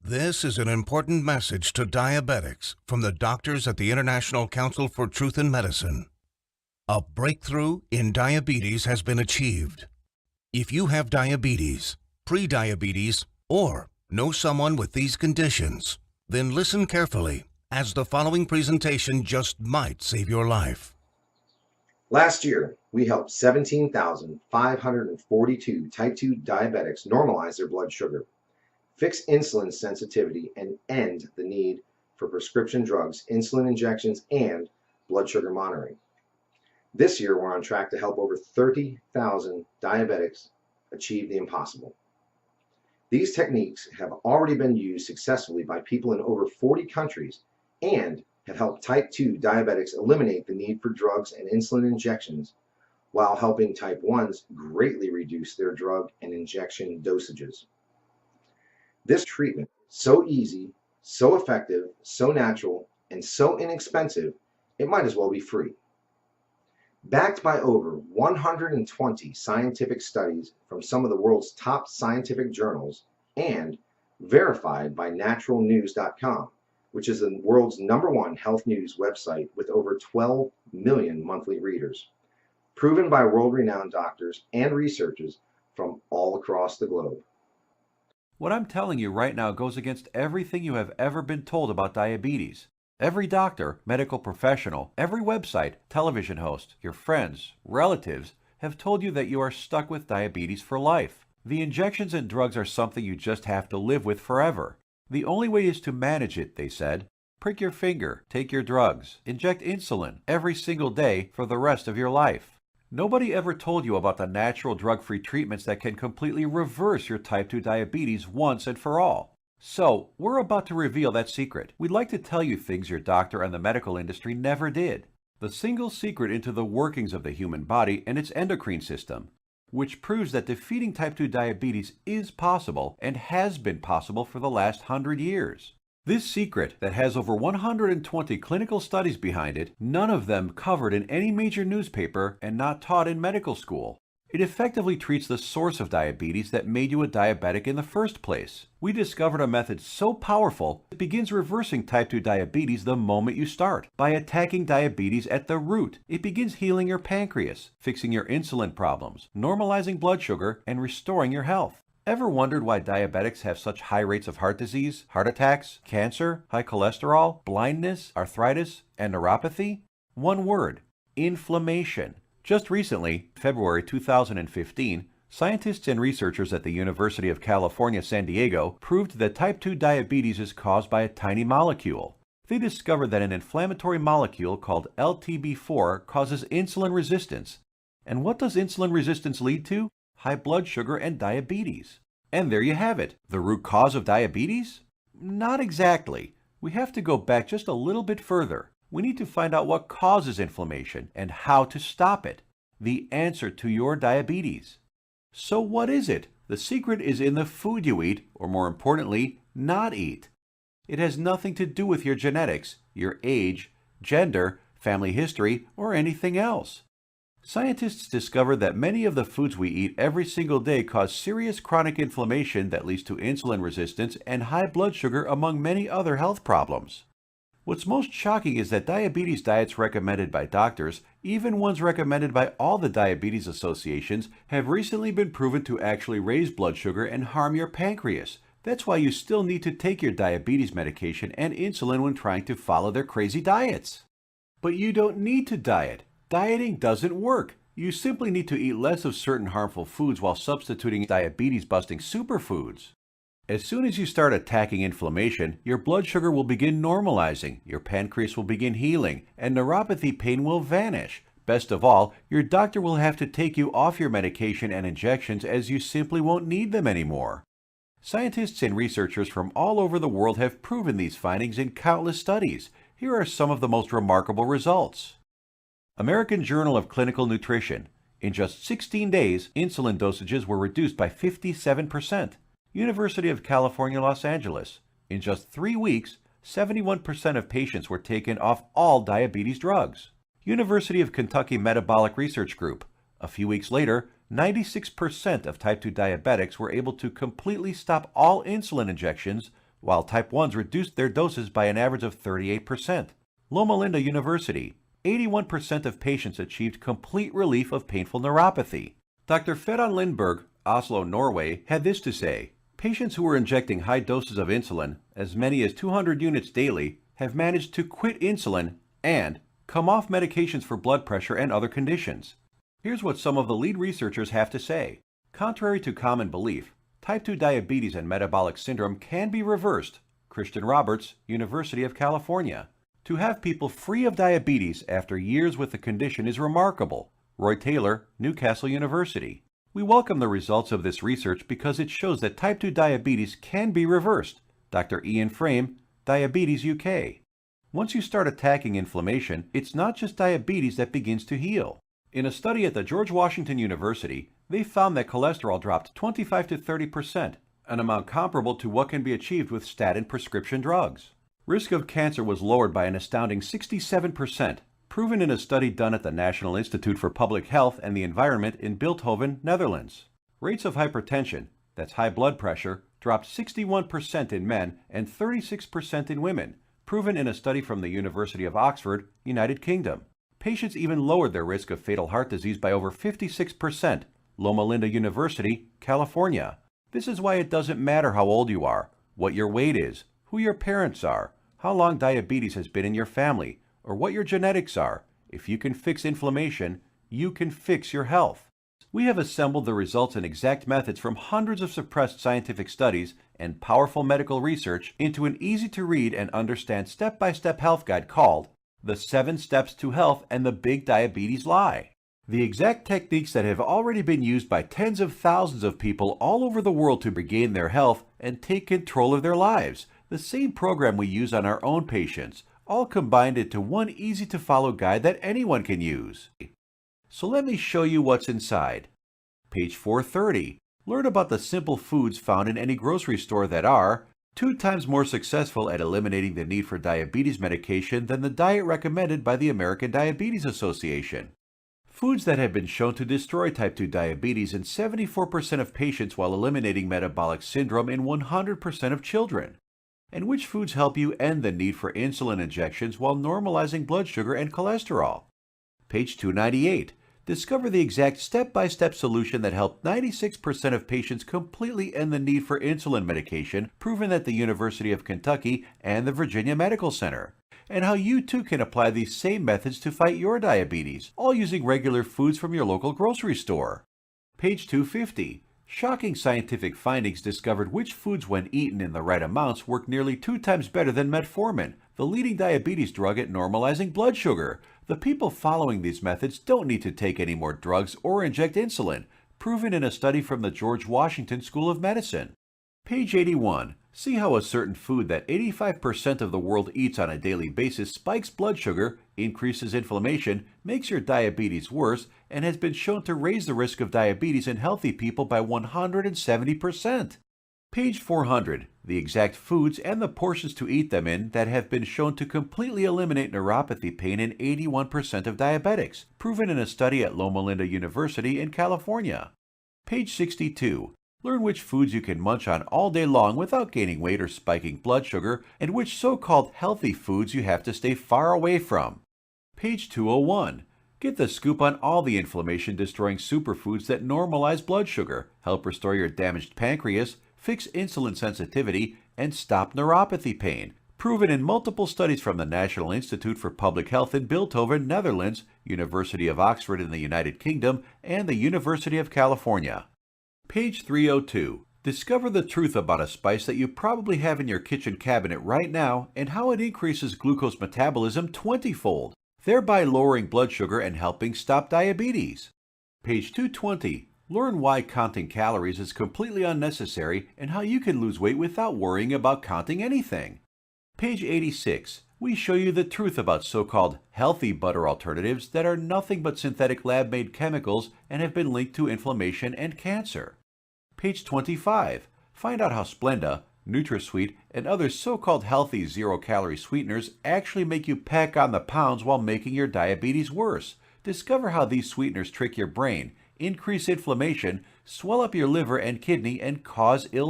This is an important message to diabetics from the doctors at the International Council for Truth in Medicine. A breakthrough in diabetes has been achieved. If you have diabetes, pre-diabetes, or know someone with these conditions, then listen carefully, as the following presentation just might save your life. Last year, we helped 17,542 type 2 diabetics normalize their blood sugar, fix insulin sensitivity, and end the need for prescription drugs, insulin injections, and blood sugar monitoring. This year, we're on track to help over 30,000 diabetics achieve the impossible. These techniques have already been used successfully by people in over 40 countries and have helped type 2 diabetics eliminate the need for drugs and insulin injections, while helping type 1s greatly reduce their drug and injection dosages. This treatment is so easy, so effective, so natural, and so inexpensive, it might as well be free. Backed by over 120 scientific studies from some of the world's top scientific journals and verified by naturalnews.com, which is the world's #1 health news website with over 12 million monthly readers, proven by world-renowned doctors and researchers from all across the globe. What I'm telling you right now goes against everything you have ever been told about diabetes. Every doctor, medical professional, every website, television host, your friends, relatives have told you that you are stuck with diabetes for life. The injections and drugs are something you just have to live with forever. The only way is to manage it, they said. Prick your finger, take your drugs, inject insulin every single day for the rest of your life. Nobody ever told you about the natural drug-free treatments that can completely reverse your type 2 diabetes once and for all. So, we're about to reveal that secret. We'd like to tell you things your doctor and the medical industry never did. The single secret into the workings of the human body and its endocrine system, which proves that defeating type 2 diabetes is possible and has been possible for the last 100 years. This secret, that has over 120 clinical studies behind it, none of them covered in any major newspaper and not taught in medical school. It effectively treats the source of diabetes that made you a diabetic in the first place. We discovered a method so powerful, it begins reversing type 2 diabetes the moment you start. By attacking diabetes at the root, it begins healing your pancreas, fixing your insulin problems, normalizing blood sugar, and restoring your health. Ever wondered why diabetics have such high rates of heart disease, heart attacks, cancer, high cholesterol, blindness, arthritis, and neuropathy? One word: inflammation. Just recently, February 2015, scientists and researchers at the University of California, San Diego proved that type 2 diabetes is caused by a tiny molecule. They discovered that an inflammatory molecule called LTB4 causes insulin resistance. And what does insulin resistance lead to? High blood sugar and diabetes. And there you have it. The root cause of diabetes? Not exactly. We have to go back just a little bit further. We need to find out what causes inflammation and how to stop it. The answer to your diabetes. So what is it? The secret is in the food you eat, or more importantly, not eat. It has nothing to do with your genetics, your age, gender, family history, or anything else. Scientists discovered that many of the foods we eat every single day cause serious chronic inflammation that leads to insulin resistance and high blood sugar, among many other health problems. What's most shocking is that diabetes diets recommended by doctors, even ones recommended by all the diabetes associations, have recently been proven to actually raise blood sugar and harm your pancreas. That's why you still need to take your diabetes medication and insulin when trying to follow their crazy diets. But you don't need to diet. Dieting doesn't work. You simply need to eat less of certain harmful foods while substituting diabetes-busting superfoods. As soon as you start attacking inflammation, your blood sugar will begin normalizing, your pancreas will begin healing, and neuropathy pain will vanish. Best of all, your doctor will have to take you off your medication and injections, as you simply won't need them anymore. Scientists and researchers from all over the world have proven these findings in countless studies. Here are some of the most remarkable results. American Journal of Clinical Nutrition. In just 16 days, insulin dosages were reduced by 57%. University of California, Los Angeles. In just 3 weeks, 71% of patients were taken off all diabetes drugs. University of Kentucky Metabolic Research Group. A few weeks later, 96% of type 2 diabetics were able to completely stop all insulin injections while type 1s reduced their doses by an average of 38%. Loma Linda University, 81% of patients achieved complete relief of painful neuropathy. Dr. Fedon Lindberg, Oslo, Norway, had this to say: patients who were injecting high doses of insulin, as many as 200 units daily, have managed to quit insulin and come off medications for blood pressure and other conditions. Here's what some of the lead researchers have to say. Contrary to common belief, type 2 diabetes and metabolic syndrome can be reversed. Christian Roberts, University of California. To have people free of diabetes after years with the condition is remarkable. Roy Taylor, Newcastle University. We welcome the results of this research because it shows that type 2 diabetes can be reversed. Dr. Ian Frame, Diabetes UK. Once you start attacking inflammation, it's not just diabetes that begins to heal. In a study at the George Washington University, they found that cholesterol dropped 25 to 30%, an amount comparable to what can be achieved with statin prescription drugs. Risk of cancer was lowered by an astounding 67%, proven in a study done at the National Institute for Public Health and the Environment in Bilthoven, Netherlands. Rates of hypertension, that's high blood pressure, dropped 61% in men and 36% in women, proven in a study from the University of Oxford, United Kingdom. Patients even lowered their risk of fatal heart disease by over 56%, Loma Linda University, California. This is why it doesn't matter how old you are, what your weight is, who your parents are, how long diabetes has been in your family, or what your genetics are. If you can fix inflammation, you can fix your health. We have assembled the results and exact methods from hundreds of suppressed scientific studies and powerful medical research into an easy-to-read and understand step-by-step health guide called The 7 Steps to Health and the Big Diabetes Lie. The exact techniques that have already been used by tens of thousands of people all over the world to regain their health and take control of their lives. The same program we use on our own patients, all combined into one easy-to-follow guide that anyone can use. So let me show you what's inside. Page 430. Learn about the simple foods found in any grocery store that are 2 times more successful at eliminating the need for diabetes medication than the diet recommended by the American Diabetes Association. Foods that have been shown to destroy type 2 diabetes in 74% of patients while eliminating metabolic syndrome in 100% of children. And which foods help you end the need for insulin injections while normalizing blood sugar and cholesterol. Page 298. Discover the exact step-by-step solution that helped 96% of patients completely end the need for insulin medication, proven at the University of Kentucky and the Virginia Medical Center. And how you too can apply these same methods to fight your diabetes, all using regular foods from your local grocery store. Page 250. Shocking scientific findings discovered which foods, when eaten in the right amounts, work nearly 2 times better than metformin, the leading diabetes drug at normalizing blood sugar. The people following these methods don't need to take any more drugs or inject insulin, proven in a study from the George Washington School of Medicine. Page 81. See how a certain food that 85% of the world eats on a daily basis spikes blood sugar, increases inflammation, makes your diabetes worse, and has been shown to raise the risk of diabetes in healthy people by 170%. Page 400. The exact foods and the portions to eat them in that have been shown to completely eliminate neuropathy pain in 81% of diabetics, proven in a study at Loma Linda University in California. Page 62. Learn which foods you can munch on all day long without gaining weight or spiking blood sugar, and which so-called healthy foods you have to stay far away from. Page 201. Get the scoop on all the inflammation-destroying superfoods that normalize blood sugar, help restore your damaged pancreas, fix insulin sensitivity, and stop neuropathy pain, proven in multiple studies from the National Institute for Public Health in Bilthoven, Netherlands, University of Oxford in the United Kingdom, and the University of California. Page 302. Discover the truth about a spice that you probably have in your kitchen cabinet right now and how it increases glucose metabolism 20-fold, thereby lowering blood sugar and helping stop diabetes. Page 220. Learn why counting calories is completely unnecessary and how you can lose weight without worrying about counting anything. Page 86. We show you the truth about so-called healthy butter alternatives that are nothing but synthetic lab-made chemicals and have been linked to inflammation and cancer. Page 25. Find out how Splenda, NutraSweet, and other so-called healthy zero-calorie sweeteners actually make you pack on the pounds while making your diabetes worse. Discover how these sweeteners trick your brain, increase inflammation, swell up your liver and kidney, and cause ill health.